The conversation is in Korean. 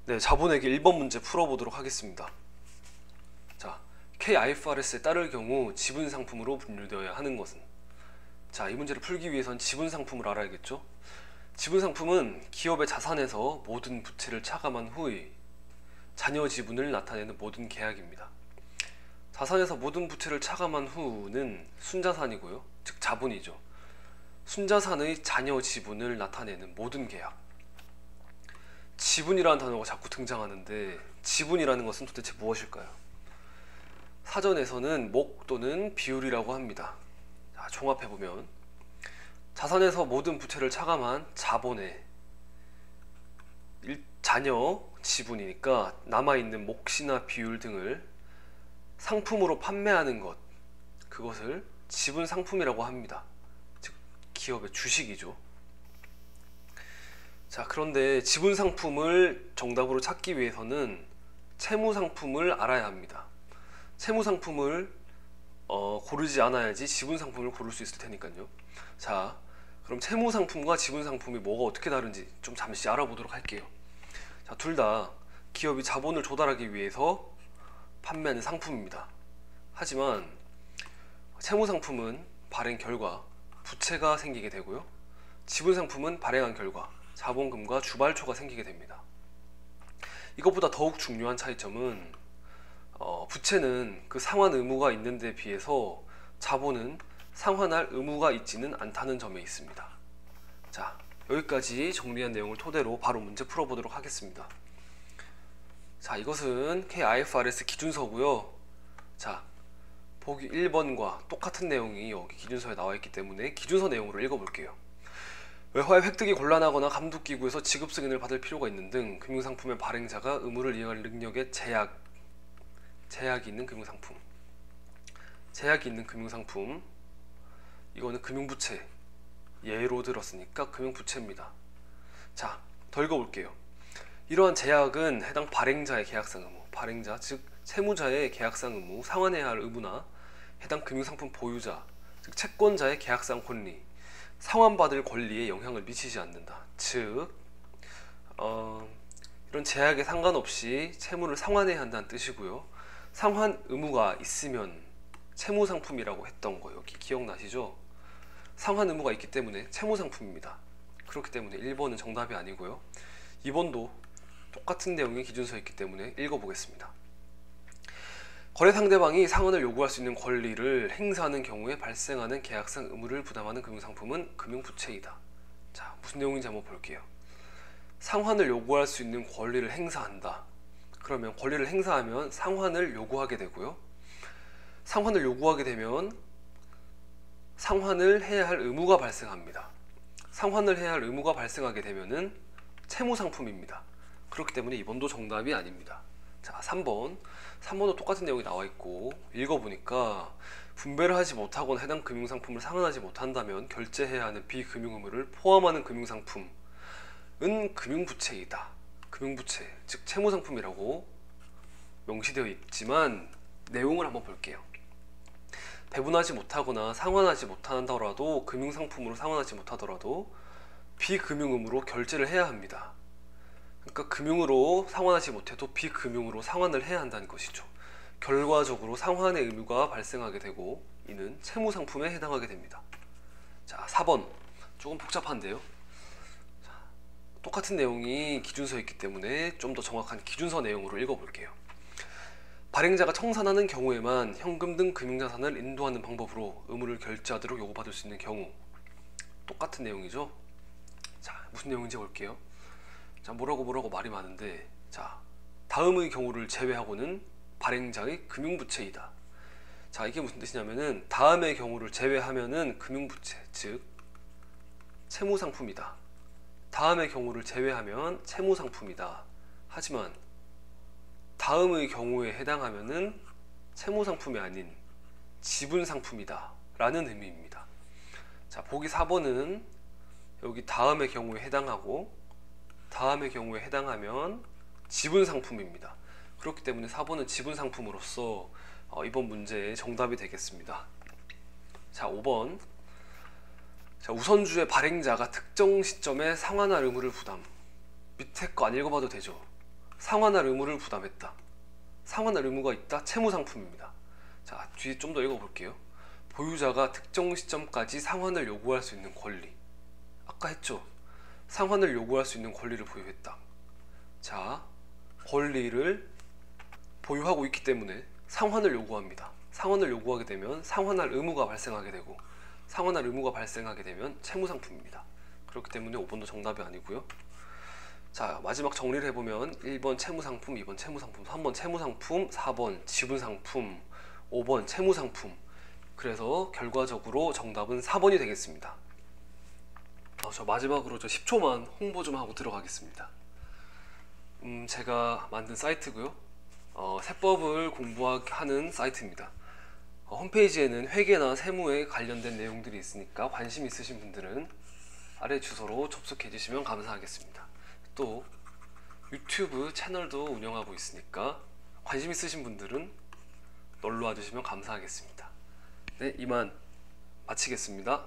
네, 자본에게 1번 문제 풀어보도록 하겠습니다. 자, KIFRS에 따를 경우 지분 상품으로 분류되어야 하는 것은? 자, 이 문제를 풀기 위해선 지분 상품을 알아야겠죠? 지분 상품은 기업의 자산에서 모든 부채를 차감한 후의 잔여 지분을 나타내는 모든 계약입니다. 자산에서 모든 부채를 차감한 후는 순자산이고요, 즉 자본이죠. 순자산의 잔여 지분을 나타내는 모든 계약. 지분이라는 단어가 자꾸 등장하는데 지분이라는 것은 도대체 무엇일까요? 사전에서는 목 또는 비율이라고 합니다. 자, 종합해보면 자산에서 모든 부채를 차감한 자본의 잔여 지분이니까 남아있는 몫이나 비율 등을 상품으로 판매하는 것, 그것을 지분 상품이라고 합니다. 즉 기업의 주식이죠. 자, 그런데 지분 상품을 정답으로 찾기 위해서는 채무 상품을 알아야 합니다. 채무 상품을 고르지 않아야지 지분 상품을 고를 수 있을 테니까요. 자, 그럼 채무 상품과 지분 상품이 뭐가 어떻게 다른지 좀 잠시 알아보도록 할게요. 자, 둘 다 기업이 자본을 조달하기 위해서 판매하는 상품입니다. 하지만 채무 상품은 발행 결과 부채가 생기게 되고요, 지분 상품은 발행한 결과 자본금과 주발초가 생기게 됩니다. 이것보다 더욱 중요한 차이점은 부채는 그 상환 의무가 있는 데 비해서 자본은 상환할 의무가 있지는 않다는 점에 있습니다. 자, 여기까지 정리한 내용을 토대로 바로 문제 풀어보도록 하겠습니다. 자, 이것은 KIFRS 기준서고요. 자, 보기 1번과 똑같은 내용이 여기 기준서에 나와 있기 때문에 기준서 내용으로 읽어볼게요. 외화의 획득이 곤란하거나 감독기구에서 지급 승인을 받을 필요가 있는 등 금융상품의 발행자가 의무를 이행할 능력에 제약이 있는 금융상품. 제약이 있는 금융상품, 이거는 금융부채 예로 들었으니까 금융부채입니다. 자, 더 읽어볼게요. 이러한 제약은 해당 발행자의 계약상 의무, 발행자 즉 채무자의 계약상 의무, 상환해야 할 의무나 해당 금융상품 보유자 즉 채권자의 계약상 권리, 상환받을 권리에 영향을 미치지 않는다. 즉 이런 제약에 상관없이 채무를 상환해야 한다는 뜻이고요. 상환 의무가 있으면 채무상품이라고 했던 거 여기 기억나시죠? 상환 의무가 있기 때문에 채무상품입니다. 그렇기 때문에 1번은 정답이 아니고요. 2번도 똑같은 내용의 기준서에 있기 때문에 읽어보겠습니다. 거래 상대방이 상환을 요구할 수 있는 권리를 행사하는 경우에 발생하는 계약상 의무를 부담하는 금융상품은 금융부채이다. 자, 무슨 내용인지 한번 볼게요. 상환을 요구할 수 있는 권리를 행사한다. 그러면 권리를 행사하면 상환을 요구하게 되고요. 상환을 요구하게 되면 상환을 해야 할 의무가 발생합니다. 상환을 해야 할 의무가 발생하게 되면은 채무상품입니다. 그렇기 때문에 2번도 정답이 아닙니다. 자, 3번도 똑같은 내용이 나와 있고 읽어보니까 분배를 하지 못하거나 해당 금융상품을 상환하지 못한다면 결제해야 하는 비금융 의무를 포함하는 금융상품은 금융부채이다. 금융부채 즉 채무상품이라고 명시되어 있지만 내용을 한번 볼게요. 배분하지 못하거나 상환하지 못한다더라도, 금융상품으로 상환하지 못하더라도 비금융 의무로 결제를 해야 합니다. 그러니까 금융으로 상환하지 못해도 비금융으로 상환을 해야 한다는 것이죠. 결과적으로 상환의 의무가 발생하게 되고 이는 채무상품에 해당하게 됩니다. 자, 4번 조금 복잡한데요. 자, 똑같은 내용이 기준서에 있기 때문에 좀 더 정확한 기준서 내용으로 읽어볼게요. 발행자가 청산하는 경우에만 현금 등 금융자산을 인도하는 방법으로 의무를 결제하도록 요구받을 수 있는 경우. 똑같은 내용이죠. 자, 무슨 내용인지 볼게요. 자, 뭐라고 말이 많은데, 자, 다음의 경우를 제외하고는 발행자의 금융부채이다. 자, 이게 무슨 뜻이냐면은 다음의 경우를 제외하면은 금융부채 즉 채무상품이다. 다음의 경우를 제외하면 채무상품이다. 하지만 다음의 경우에 해당하면은 채무상품이 아닌 지분상품이다 라는 의미입니다. 자, 보기 4번은 여기 다음의 경우에 해당하고 다음의 경우에 해당하면 지분상품입니다. 그렇기 때문에 4번은 지분상품으로서 이번 문제의 정답이 되겠습니다. 자, 5번. 자, 우선주의 발행자가 특정 시점에 상환할 의무를 부담. 밑에 거 안 읽어봐도 되죠. 상환할 의무를 부담했다. 상환할 의무가 있다. 채무상품입니다. 자, 뒤에 좀 더 읽어볼게요. 보유자가 특정 시점까지 상환을 요구할 수 있는 권리. 아까 했죠. 상환을 요구할 수 있는 권리를 보유했다. 자, 권리를 보유하고 있기 때문에 상환을 요구합니다. 상환을 요구하게 되면 상환할 의무가 발생하게 되고, 상환할 의무가 발생하게 되면 채무상품입니다. 그렇기 때문에 5번도 정답이 아니고요. 자, 마지막 정리를 해보면 1번 채무상품, 2번 채무상품, 3번 채무상품, 4번 지분상품, 5번 채무상품. 그래서 결과적으로 정답은 4번이 되겠습니다. 저 마지막으로 10초만 홍보 좀 하고 들어가겠습니다. 제가 만든 사이트고요. 세법을 공부하는 사이트입니다. 홈페이지에는 회계나 세무에 관련된 내용들이 있으니까 관심 있으신 분들은 아래 주소로 접속해 주시면 감사하겠습니다. 또 유튜브 채널도 운영하고 있으니까 관심 있으신 분들은 놀러 와주시면 감사하겠습니다. 네, 이만 마치겠습니다.